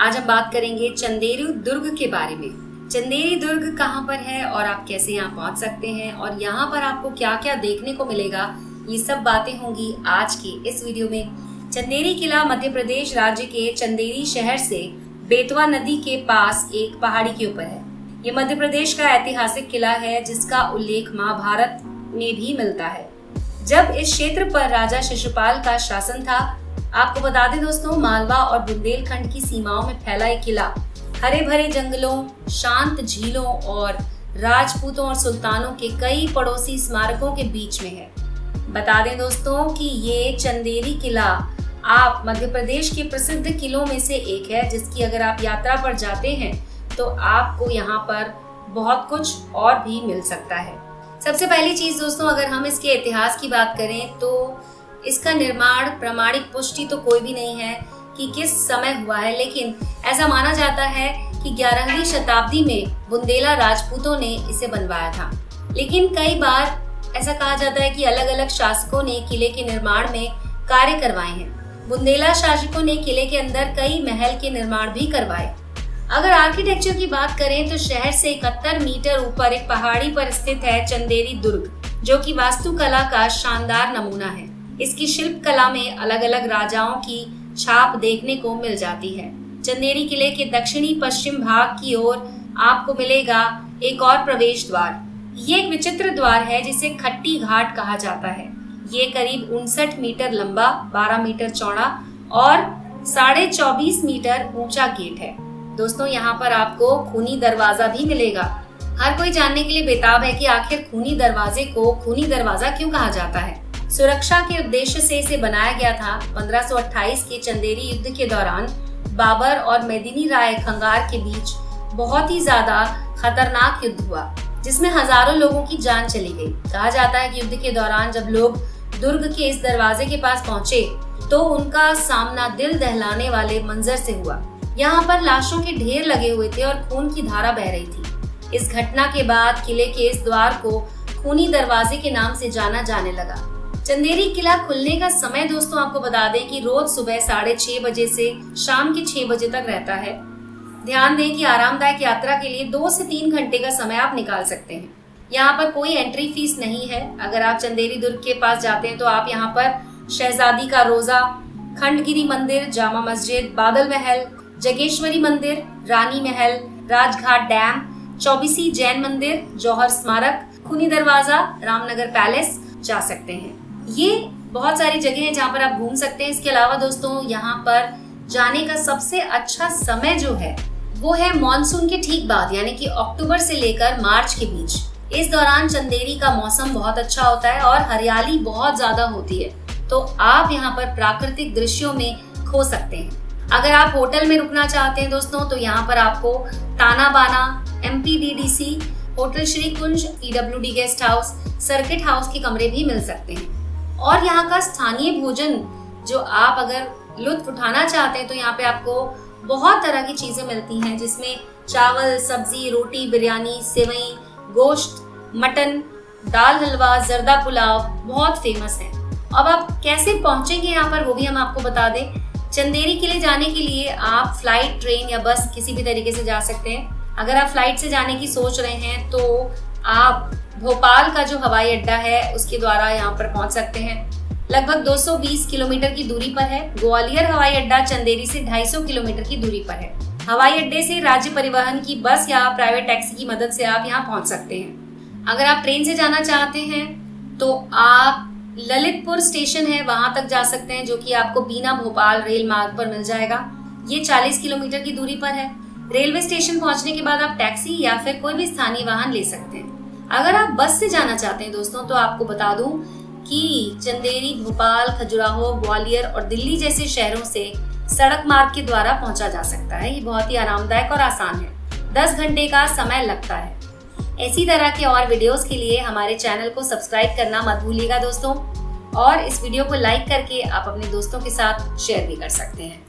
आज हम बात करेंगे चंदेरी दुर्ग के बारे में। चंदेरी दुर्ग कहाँ पर है और आप कैसे यहाँ पहुँच सकते हैं और यहाँ पर आपको क्या क्या देखने को मिलेगा, ये सब बातें होंगी आज के इस वीडियो में। चंदेरी किला मध्य प्रदेश राज्य के चंदेरी शहर से बेतवा नदी के पास एक पहाड़ी के ऊपर है। ये मध्य प्रदेश का ऐतिहासिक किला है जिसका उल्लेख महाभारत में भी मिलता है, जब इस क्षेत्र पर राजा शिशुपाल का शासन था। आपको बता दें दोस्तों, मालवा और बुंदेलखंड की सीमाओं में फैला ये किला हरे भरे जंगलों, शांत झीलों और राजपूतों और सुल्तानों के कई पड़ोसी स्मारकों के बीच में है। बता दें दोस्तों कि ये चंदेरी किला आप मध्य प्रदेश के प्रसिद्ध किलों में से एक है, जिसकी अगर आप यात्रा पर जाते हैं तो आपको यहाँ पर बहुत कुछ और भी मिल सकता है। सबसे पहली चीज दोस्तों, अगर हम इसके इतिहास की बात करें तो इसका निर्माण प्रमाणिक पुष्टि तो कोई भी नहीं है कि किस समय हुआ है, लेकिन ऐसा माना जाता है कि 11वीं शताब्दी में बुंदेला राजपूतों ने इसे बनवाया था। लेकिन कई बार ऐसा कहा जाता है कि अलग अलग शासकों ने किले के निर्माण में कार्य करवाए हैं। बुंदेला शासकों ने किले के अंदर कई महल के निर्माण भी करवाए। अगर आर्किटेक्चर की बात करें तो शहर से 71 मीटर ऊपर एक पहाड़ी पर स्थित है चंदेरी दुर्ग, जो कि वास्तुकला का शानदार नमूना है। इसकी शिल्प कला में अलग अलग राजाओं की छाप देखने को मिल जाती है। चंदेरी किले के दक्षिणी पश्चिम भाग की ओर आपको मिलेगा एक और प्रवेश द्वार। ये एक विचित्र द्वार है जिसे खट्टी घाट कहा जाता है। ये करीब 59 मीटर लंबा, 12 मीटर चौड़ा और 24.5 मीटर ऊंचा गेट है। दोस्तों, यहाँ पर आपको खूनी दरवाजा भी मिलेगा। हर कोई जानने के लिए बेताब है कि आखिर खूनी दरवाजे को खूनी दरवाजा क्यों कहा जाता है। सुरक्षा के उद्देश्य से इसे बनाया गया था। 1528 के चंदेरी युद्ध के दौरान बाबर और मेदिनी राय खंगार के बीच बहुत ही ज्यादा खतरनाक युद्ध हुआ, जिसमें हजारों लोगों की जान चली गई। कहा जाता है कि युद्ध के दौरान जब लोग दुर्ग के इस दरवाजे के पास पहुंचे तो उनका सामना दिल दहलाने वाले मंजर से हुआ। यहाँ पर लाशों के ढेर लगे हुए थे और खून की धारा बह रही थी। इस घटना के बाद किले के इस द्वार को खूनी दरवाजे के नाम से जाना जाने लगा। चंदेरी किला खुलने का समय दोस्तों आपको बता दें कि रोज सुबह 6:30 बजे से शाम के 6 बजे तक रहता है। ध्यान दें कि आरामदायक यात्रा के लिए 2 से 3 घंटे का समय आप निकाल सकते हैं। यहाँ पर कोई एंट्री फीस नहीं है। अगर आप चंदेरी दुर्ग के पास जाते हैं तो आप यहाँ पर शहजादी का रोजा, खंडगिरी मंदिर, जामा मस्जिद, बादल महल, जगेश्वरी मंदिर, रानी महल, राजघाट डैम, चौबीसी जैन मंदिर, जौहर स्मारक, खूनी दरवाजा, रामनगर पैलेस जा सकते हैं। ये बहुत सारी जगह हैं जहाँ पर आप घूम सकते हैं। इसके अलावा दोस्तों, यहाँ पर जाने का सबसे अच्छा समय जो है वो है मॉनसून के ठीक बाद, यानी कि अक्टूबर से लेकर मार्च के बीच। इस दौरान चंदेरी का मौसम बहुत अच्छा होता है और हरियाली बहुत ज्यादा होती है, तो आप यहाँ पर प्राकृतिक दृश्यों में खो सकते हैं। अगर आप होटल में रुकना चाहते हैं दोस्तों तो यहाँ पर आपको ताना बाना, MPDDC, होटल श्री कुंज, PWD guest house, circuit house के कमरे भी मिल सकते हैं। और यहाँ का स्थानीय भोजन जो आप अगर लुत्फ उठाना चाहते हैं तो यहाँ पे आपको बहुत तरह की चीजें मिलती हैं, जिसमें चावल, सब्जी, रोटी, बिरयानी, सेवई, गोश्त, मटन, दाल हलवा, जर्दा पुलाव बहुत फेमस है। अब आप कैसे पहुंचेंगे यहाँ पर वो भी हम आपको बता दें। चंदेरी किले जाने के लिए आप फ्लाइट, ट्रेन या बस किसी भी तरीके से जा सकते हैं। अगर आप फ्लाइट से जाने की सोच रहे हैं तो आप भोपाल का जो हवाई अड्डा है उसके द्वारा यहाँ पर पहुंच सकते हैं। लगभग 220 किलोमीटर की दूरी पर है। ग्वालियर हवाई अड्डा चंदेरी से 250 किलोमीटर की दूरी पर है। हवाई अड्डे से राज्य परिवहन की बस या प्राइवेट टैक्सी की मदद से आप यहाँ पहुंच सकते हैं। अगर आप ट्रेन से जाना चाहते हैं तो आप ललितपुर स्टेशन है वहां तक जा सकते हैं, जो कि आपको बीना भोपाल रेल मार्ग पर मिल जाएगा। ये 40 किलोमीटर की दूरी पर है। रेलवे स्टेशन पहुंचने के बाद आप टैक्सी या फिर कोई भी स्थानीय वाहन ले सकते हैं। अगर आप बस से जाना चाहते हैं दोस्तों तो आपको बता दूं कि चंदेरी, भोपाल, खजुराहो, ग्वालियर और दिल्ली जैसे शहरों से सड़क मार्ग के द्वारा पहुंचा जा सकता है। ये बहुत ही आरामदायक और आसान है। 10 घंटे का समय लगता है। ऐसी तरह के और वीडियोस के लिए हमारे चैनल को सब्सक्राइब करना मत भूलिएगा दोस्तों, और इस वीडियो को लाइक करके आप अपने दोस्तों के साथ शेयर भी कर सकते हैं।